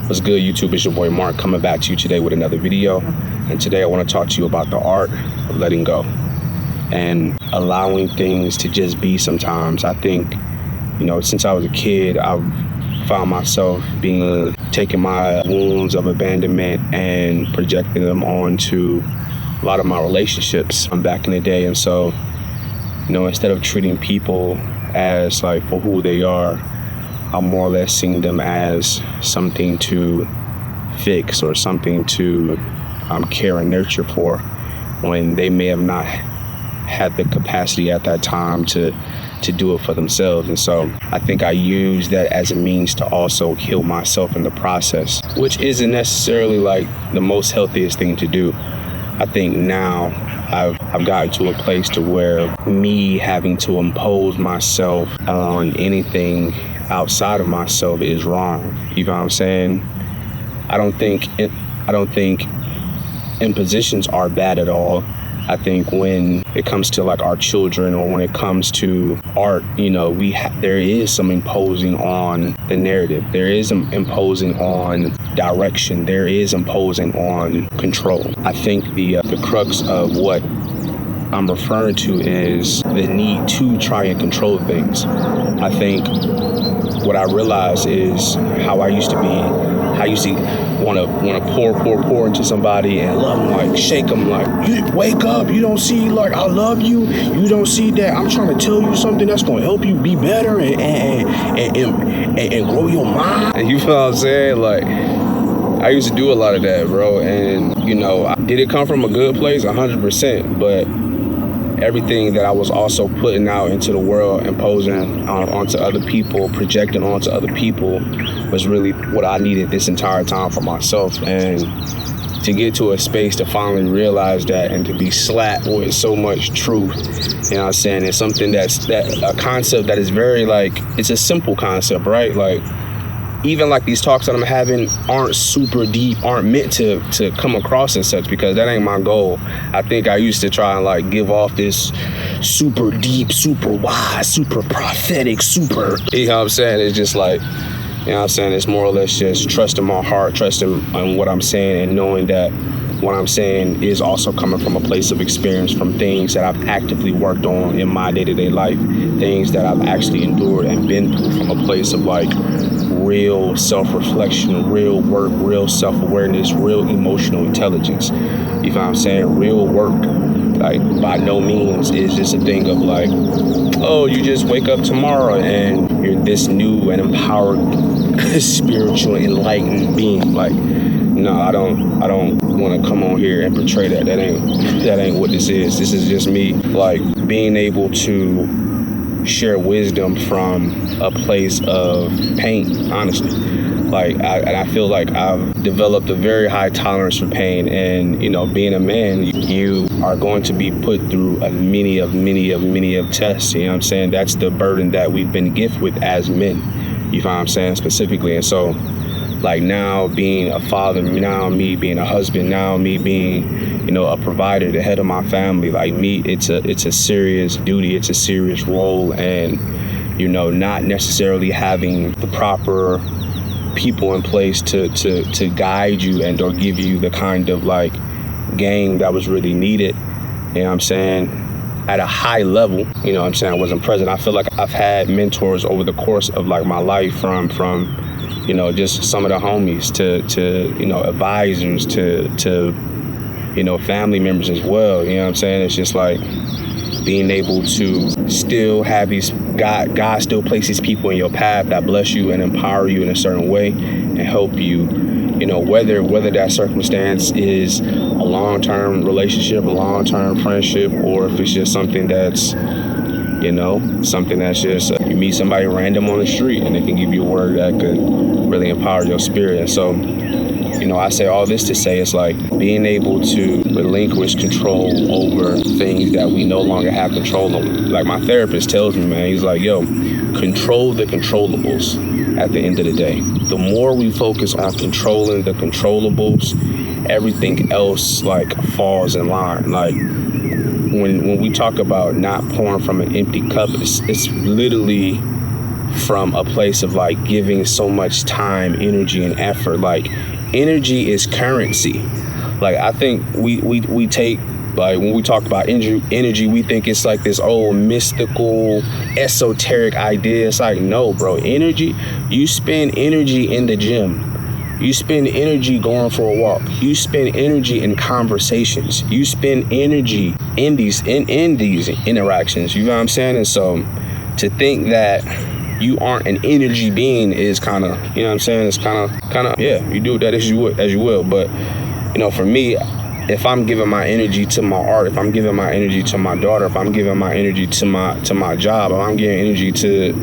What's good, YouTube? It's your boy Mark coming back to you today with another video. And today I want to talk to you about the art of letting go and allowing things to just be sometimes. I think, since I was a kid, I've found myself taking my wounds of abandonment and projecting them onto a lot of my relationships back in the day. And so, instead of treating people as for who they are, I'm more or less seeing them as something to fix or something to care and nurture for, when they may have not had the capacity at that time to do it for themselves. And so I think I use that as a means to also heal myself in the process, which isn't necessarily the most healthiest thing to do. I think now I've gotten to a place to where me having to impose myself on anything outside of myself is wrong. You know what I'm saying? I don't think impositions are bad at all. I think when it comes to our children, or when it comes to art, there is some imposing on the narrative. There is some imposing on direction. There is imposing on control. I think the crux of what I'm referring to is the need to try and control things. I think what I realized is how I used to want to pour into somebody and love them, shake them, you wake up, you don't see, I love you, you don't see that I'm trying to tell you something that's going to help you be better and grow your mind. And you feel what I'm saying? I used to do a lot of that, bro. And, did it come from a good place? 100%. But everything that I was also putting out into the world, imposing onto other people, projecting onto other people, was really what I needed this entire time for myself. And to get to a space to finally realize that, and to be slapped with so much truth, you know what I'm saying? It's something a concept that is very it's a simple concept, right? Even these talks that I'm having aren't super deep, aren't meant to come across as such, because that ain't my goal. I think I used to try and give off this super deep, super wise, super prophetic, super, you know what I'm saying? It's just it's more or less just trusting my heart, trusting on what I'm saying, and knowing that what I'm saying is also coming from a place of experience, from things that I've actively worked on in my day-to-day life, things that I've actually endured and been through from a place of real self-reflection, real work, real self-awareness, real emotional intelligence. You know what I'm saying? Real work. By no means is just a thing of oh, you just wake up tomorrow and you're this new and empowered, spiritual, enlightened being. No, I don't want to come on here and portray that. That ain't what this is. This is just me, being able to share wisdom from a place of pain, honestly. I feel I've developed a very high tolerance for pain, and being a man, you are going to be put through many of tests. You know what I'm saying? That's the burden that we've been gifted with as men. You know what I'm saying, specifically. And so now being a father, now me being a husband, now me being a provider, the head of my family, it's a serious duty, it's a serious role. And not necessarily having the proper people in place to guide you and or give you the kind of game that was really needed, you know what I'm saying, at a high level. You know what I'm saying? I wasn't present. I feel I've had mentors over the course of my life, from just some of the homies to advisors to family members as well. You know what I'm saying? It's just being able to still have these, God still places people in your path that bless you and empower you in a certain way and help you, whether that circumstance is a long-term relationship, a long-term friendship, or if it's just something that's, something that's just, you meet somebody random on the street and they can give you a word that could really empower your spirit. And so, I say all this to say it's being able to relinquish control over things that we no longer have control over. My therapist tells me, man, he's yo, control the controllables at the end of the day. The more we focus on controlling the controllables, everything else falls in line. When we talk about not pouring from an empty cup, it's literally from a place of like giving so much time, energy, and effort. Like, energy is currency. Like, I think we take, like, when we talk about energy, we think it's like this old mystical, esoteric idea. It's like, no, bro. Energy, you spend energy in the gym. You spend energy going for a walk. You spend energy in conversations. You spend energy in these interactions. You know what I'm saying? And so to think that you aren't an energy being is kind of, you know what I'm saying? It's kind of, yeah, you do that as you will. But, you know, for me, if I'm giving my energy to my art, if I'm giving my energy to my daughter, if I'm giving my energy to my job, if I'm giving energy to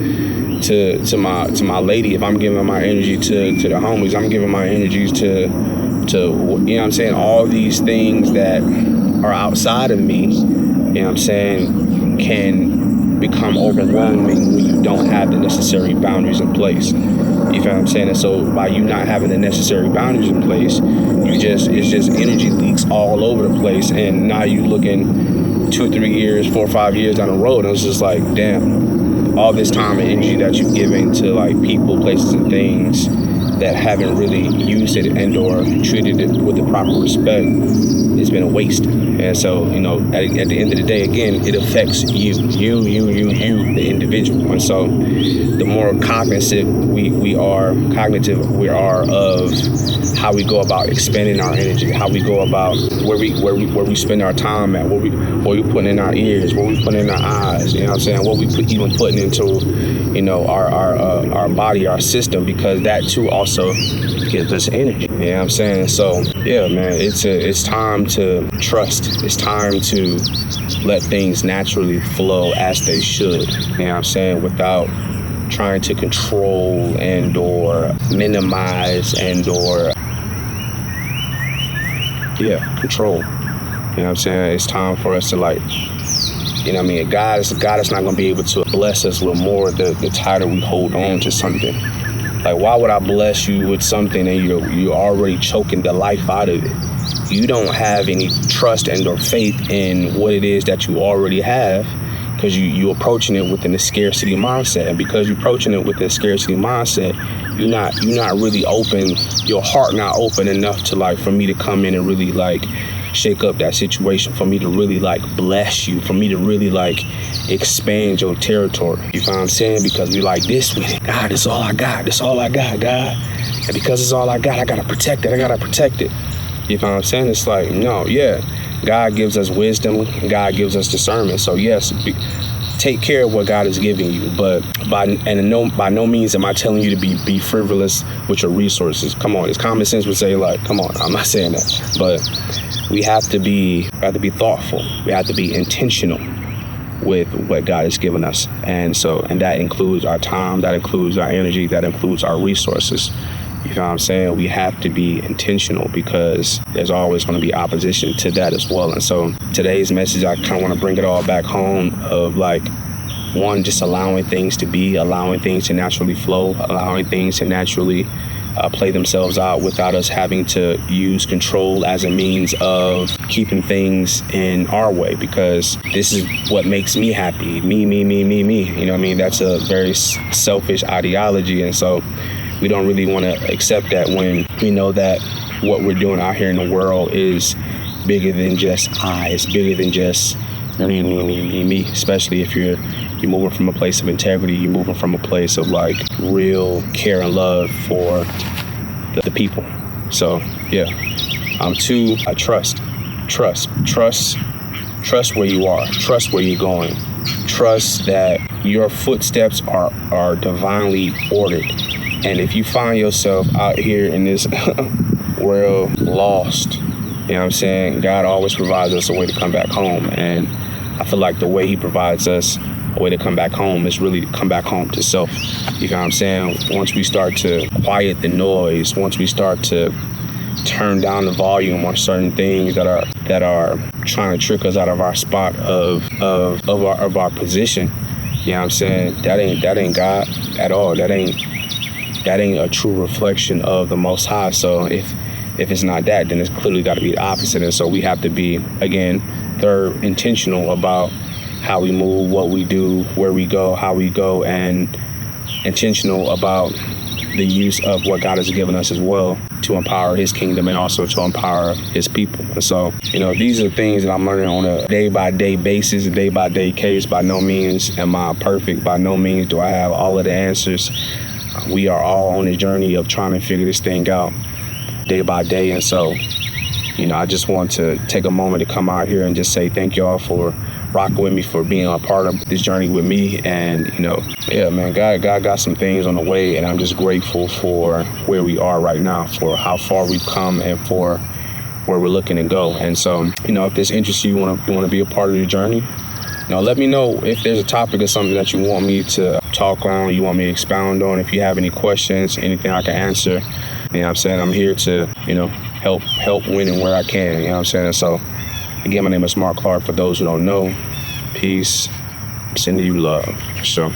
my lady, if I'm giving my energy to the homies, I'm giving my energies to you know what I'm saying, all these things that are outside of me, you know what I'm saying, can become overwhelming when you don't have the necessary boundaries in place. You feel what I'm saying? And so by you not having the necessary boundaries in place, it's just energy leaks all over the place. And now you looking 2, 3 years, 4, 5 years down the road, and it's just like, damn, all this time and energy that you're giving to like people, places, and things that haven't really used it and or treated it with the proper respect, it's been a waste. And so, you know, at the end of the day, again, it affects you, the individual. And so the more cognitive we are of how we go about expending our energy, how we go about where we spend our time at, what we put in our ears, what we put in our eyes, you know what I'm saying, what we even putting into, you know, our body, our system, because that too also gives us energy. You know what I'm saying? So yeah, man, it's time to trust. It's time to let things naturally flow as they should. You know what I'm saying? Without trying to control and or minimize and or control. You know what I'm saying? It's time for us to, like, you know what I mean? God is not going to be able to bless us with more the tighter we hold on to something. Like, why would I bless you with something and you're already choking the life out of it? You don't have any trust and or faith in what it is that you already have, because you approaching it within a scarcity mindset. And because you're approaching it with a scarcity mindset, you're not really open, your heart not open enough to, like, for me to come in and really, like, shake up that situation, for me to really, like, bless you, for me to really, like, expand your territory. You know what I'm saying? Because we like this with it. God, it's all I got. It's all I got, God. And because it's all I got to protect it. I got to protect it. You know what I'm saying? It's like, no, yeah. God gives us wisdom. God gives us discernment. So yes, take care of what God is giving you. But by no means am I telling you to be frivolous with your resources. Come on, it's common sense would say, like, come on, I'm not saying that. But we have to be thoughtful. We have to be intentional with what God has given us. And that includes our time, that includes our energy, that includes our resources. You know what I'm saying? We have to be intentional, because there's always going to be opposition to that as well. And so today's message, I kind of want to bring it all back home of, like, one, just allowing things to be, allowing things to naturally flow, allowing things to naturally play themselves out without us having to use control as a means of keeping things in our way, because this is what makes me happy. Me. You know what I mean? That's a very selfish ideology. And so we don't really want to accept that when we know that what we're doing out here in the world is bigger than just it's bigger than just me, especially if you're moving from a place of integrity, you're moving from a place of, like, real care and love for the people. So yeah, trust where you are, trust where you're going, trust that your footsteps are divinely ordered. And if you find yourself out here in this world lost, you know what I'm saying, God always provides us a way to come back home. And I feel like the way he provides us a way to come back home is really to come back home to self. You know what I'm saying? Once we start to quiet the noise, once we start to turn down the volume on certain things that are trying to trick us out of our spot of our position, you know what I'm saying? That ain't God at all. That ain't a true reflection of the Most High. So if it's not that, then it's clearly got to be the opposite. And so we have to be, again, third, intentional about how we move, what we do, where we go, how we go, and intentional about the use of what God has given us as well to empower his kingdom and also to empower his people. And so, these are things that I'm learning on a day-by-day basis, a day-by-day case. By no means am I perfect. By no means do I have all of the answers. We are all on a journey of trying to figure this thing out day by day. And so, I just want to take a moment to come out here and just say thank y'all for rocking with me, for being a part of this journey with me. And, man, God got some things on the way, and I'm just grateful for where we are right now, for how far we've come and for where we're looking to go. And so, if this interests you, you want to be a part of the journey, let me know if there's a topic or something that you want me to talk on, you want me to expound on. If you have any questions, anything I can answer, I'm here to, help winning where I can, So, again, my name is Mark Clark. For those who don't know, peace, sending you love. So.